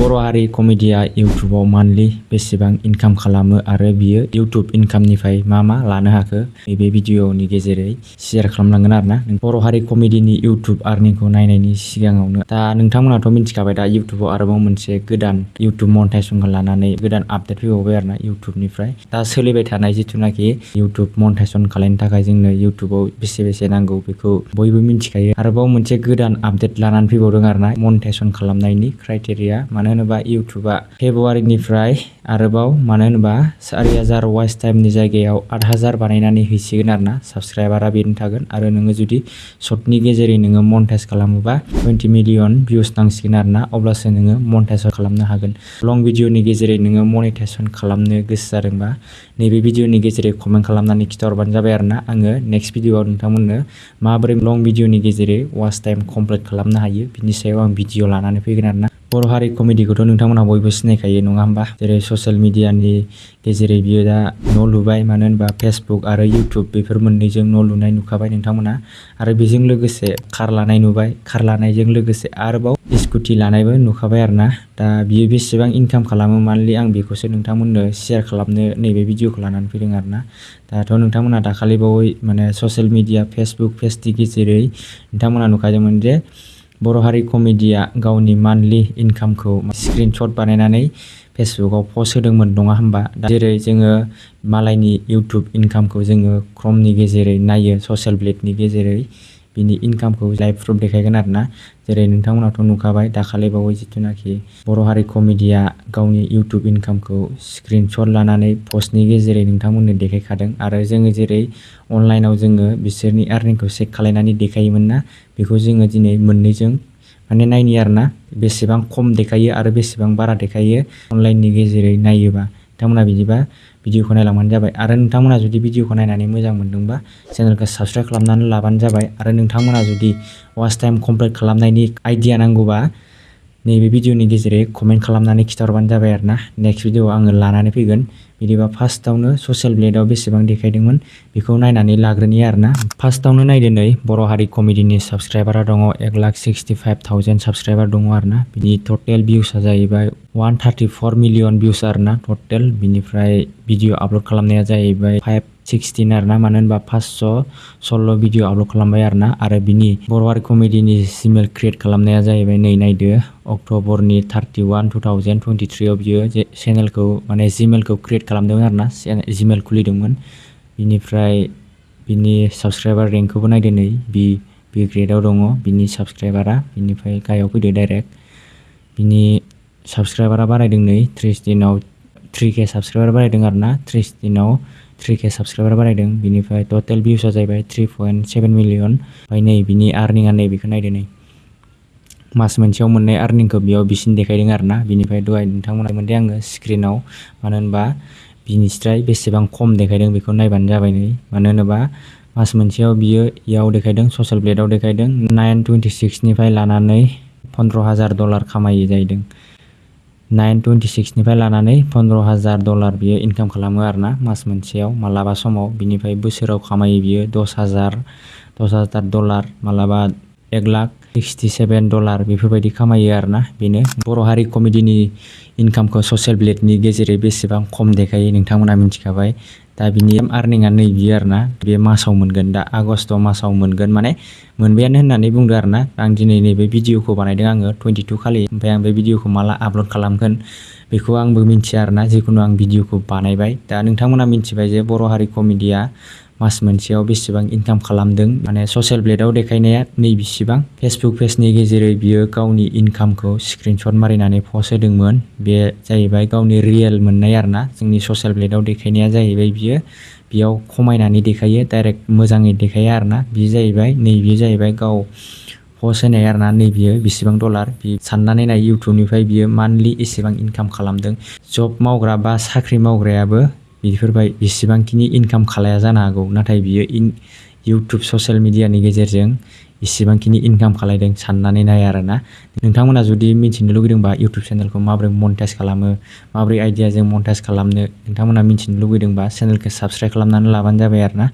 बर' हारि कमेडिया इउटुबाव मान्थलि बेसेबां इनकाम खालामो आरो बियो इउटुब इनकामनिफ्राय मा लानो हाखो बे भिडिअनि गेजेरै शेयार खालामनांगोन आरोना बर' हारि कमेडिनि इउटुब आर्निंखौ नायनायनि सिगाङावनो दा नोंथांमोनाथ' मिथिखाबाय दा इउटुबाव आरोबाव मोनसे गोदान इउटुब मनेटाइजेसनखौ लानानै गोदान आपडेट फैबावबाय आरोना इउटुबनिफ्राय दा सोलिबाय थानाय जिथुनाखि इउटुब मनेटाइजेसन खालामनो थाखाय जोंनो इउटुबाव बेसे नांगौ बेखौ बयबो मिथिखायो आरोबाव मोनसे गोदान आपडेट लानानै फैबावदों आरोना मनेटाइजेसन खालामनायनि क्राइटेरिया मानो होनोबा इउटुबा फेब्रुवारिनिफ्राय आरोबाव मानो होनोबा 4000 वाच टाइमनि जायगायाव 8000 बानायनानै हैसिगोन आरोना साबस्क्राइबारा बेनो थागोन आरो नोङो जुदि शर्टनि गेजेरै नोङो मनेटाइज खालामोबा 20 मिलियन भिउस नांसिगोन आरोना अब्लासो नोङो मनेटाइज खालामनो हागोन लं भिडिअनि गेजेरै नोङो मनेटाइजेसन खालामनो गोसो जादोंबा नैबे भिडिअनि गेजेरै कमेन्ट खालामनानै खिथाहरबानो जाबाय आरोना आङो नेक्स्ट भिडिअआव नोंथांमोननो माबोरै लं भिडिअनि गेजेरै वाच टाइम कमप्लिट खालामनो हायो बिनि सायाव आं भिडिअ लानानै फैगोन आरोना बर' हारि कमेडिखौथ' नोंथांमोनहा बयबो सिनायखायो नङा होमबा जेरै ससियेल मिडियानि गेजेरै बियो दा न' लुबाय मानो होनबा फेसबुक आरो इउटुब बेफोर मोननैजों न' लुनाय नुखाबाय नोंथांमोना आरो बेजों लोगोसे कार लानाय नुबाय कार लानायजों लोगोसे आरोबाव स्कुटि लानायबो नुखाबाय आरोना दा बियो बेसेबां इनकाम खालामो मान्थलि आं बेखौसो नोंथांमोननो शेयार खालामनो नैबे भिडिअखौ लानानै फैदों आरोना दाथ' नोंथांमोना दाखालिबावै माने ससियेल मिडिया फेसबुक पेजनि गेजेरै नोंथांमोना नुखादोंमोन जे बर' हारि कमेडिया गावनि मान्थलि इनकामखौ स्क्रिनशट बानायनानै फेसबुकाव पस्ट होदोंमोन नङा होमबा जेरै जोङो मालायनि इउटुब इनकामखौ जोङो क्रमनि गेजेरै नायो ससियेल ब्लेडनि गेजेरै बिनि इनकामखौ लाइभ प्रुफ देखायगोन आरोना जेरै नोंथांमोनाथ' नुखाबाय दाखालिबावै जिथुनाखि बर' हारि कमेडिया गावनि इउटुब इनकामखौ स्क्रिनशट लानानै पस्टनि गेजेरै नोंथांमोननो देखायखादों आरो जोङो जेरै अनलाइनाव जोङो बिसोरनि आर्निंखौ चेक खालायनानै देखायोमोन ना बेखौ जोङो दिनै मोननैजों माने नायनि आरोना बेसेबां खम देखायो आरो बेसेबां बारा देखायो अनलाइननि गेजेरै नायोबा नोंथांमोना बिदिबा भिडिअखौ नायलांबानो जाबाय आरो नोंथांमोना जुदि भिडिअखौ नायनानै मोजां मोनदोंबा चेनेलखौ साबस्क्राइब खालामनानै लाबानो जाबाय आरो नोंथांमोना जुदि वाच टाइम कमप्लिट खालामनायनि आइडिया नांगौबा नैबे भिडिअनि गेजेरै कमेन्ट खालामनानै खिथाहरबानो जाबाय आरोना नेक्स्ट भिडिअआव आङो लानानै फैगोन बिदिबा फार्स्टआवनो ससियेल ब्लेडआव बेसेबां देखायदोंमोन बेखौ नायनानै लाग्रोनि आरोना फार्स्टआवनो नायदो नै बर' हारि कमेडिनि साबस्क्राइबारा दङ 1,65,000 साबस्क्राइबार दङ आरोना बिनि टटेल भिउसआ जाहैबाय 134 मिलियन भिउस आरोना टटेल बिनिफ्राय भिडिअ आपल'ड खालामनाया जाहैबाय 516 आरोना मानो होनबा 516 भिडिअ आपल'ड खालामबाय आरोना आरो बिनि बर' हारि कमेडिनि जिमेल क्रिएट खालामनाया जाहैबाय नै नायदो अक्ट'बरनि 31 2023 आव बियो चेनेलखौ माने जिमेलखौ क्रिएट खालामदोंमोन आरोना जिमेल खुलिदोंमोन बिनिफ्राय बिनि साबस्क्राइबार रेंकखौबो नायदो नै बि ग्रेडआव दङ बिनि साबस्क्राइबारा बिनिफ्राय गाहायाव फैदो डाइरेक्ट बिनि साबस्क्राइबारा बारायदों नै 30 दिनाव 3K साबस्क्राइबार बारायदों आरोना 30 दिनाव 3K साबस्क्राइबार बारायदों बिनिफ्राय टटेल भिउसआ जाहैबाय 3.7 मिलियन ओमफ्राय नै बिनि आर्निंआ नै बेखौ नायदो नै मास मोनसेयाव मोननाय आर्निंखौ बेयाव बिसिनि देखायदों आरोना बिनिफ्राय दहाय नोंथांमोना मोनदों आङो स्क्रिनाव मानो होनबा बिनिस्राय बेसेबां खम देखायदों बेखौ नायबानो जाबाय नै मानो होनोबा मास मोनसेयाव बियो इयाव देखायदों ससियेल ब्लेडआव देखायदों 926 निफ्राय लानानै $15,000 खामायो जाहैदों 926 निफ्राय लानानै $15,000 बियो इनकाम खालामो आरोना मास मोनसेयाव मालाबा समाव बिनिफ्राय बोसोराव खामायो बियो $10,000 मालाबा $1,67,000 बेफोरबायदि खामायो आरोना बेनो बर' हारि कमेडिनि इनकामखौ ससियेल ब्लेडनि गेजेरै बेसेबां खम देखायो नोंथांमोना मिथिखाबाय दा बिनि आर्निंआ नै बियो आरोना बे मासाव मोनगोन दा आगस्ट मासाव मोनगोन माने मोनबायानो होननानै बुंदो आरोना आं दिनै नैबे भिडिअखौ बानायदों आङो 22 खालि ओमफ्राय आं बे भिडिअखौ माला आपल'ड खालामगोन बेखौ आंबो मिथिया आरोना जिखुनु आं भिडिअखौ बानायबाय दा नोंथांमोना मिथिबाय जे बर' हारि कमेडिया मास मोनसेयाव बेसेबां इनकाम खालामदों माने ससियेल ब्लेडआव देखायनाया नैबेसेबां फेसबुक पेजनि गेजेरै बियो गावनि इनकामखौ स्क्रिनशट मारिनानै पस्ट होदोंमोन बे जाहैबाय गावनि रियेल मोननाय आरोना जोंनि ससियेल ब्लेडआव देखायनाया जाहैबाय बियो बेयाव खमायनानै देखायो डाइरेक्ट मोजाङै देखाया आरोना बियो जाहैबाय नैबे जाहैबाय गाव पस्ट होनाय आरोना नै बियो बेसेबां डलार बि साननानै नाय इउटुबनिफ्राय बियो मान्थलि एसेबां इनकाम खालामदों जब मावग्रा बा साख्रि मावग्रायाबो बेफोरबाय बेसेबांखिनि इनकाम खालाया जानो हागौ नाथाय बियो इउटुब ससियेल मिडियानि गेजेरजों इसेबांखिनि इनकाम खालायदों साननानै नाय आरोना नोंथांमोना जुदि मिथिनो लुगैदोंबा इउटुब चेनेलखौ माबोरै मनेटाइज खालामो माबोरै आइडियाजों मनेटाइज खालामनो नोंथांमोना मिथिनो लुगैदोंबा चेनेलखौ साबस्क्राइब खालामनानै लाबानो जाबाय आरोना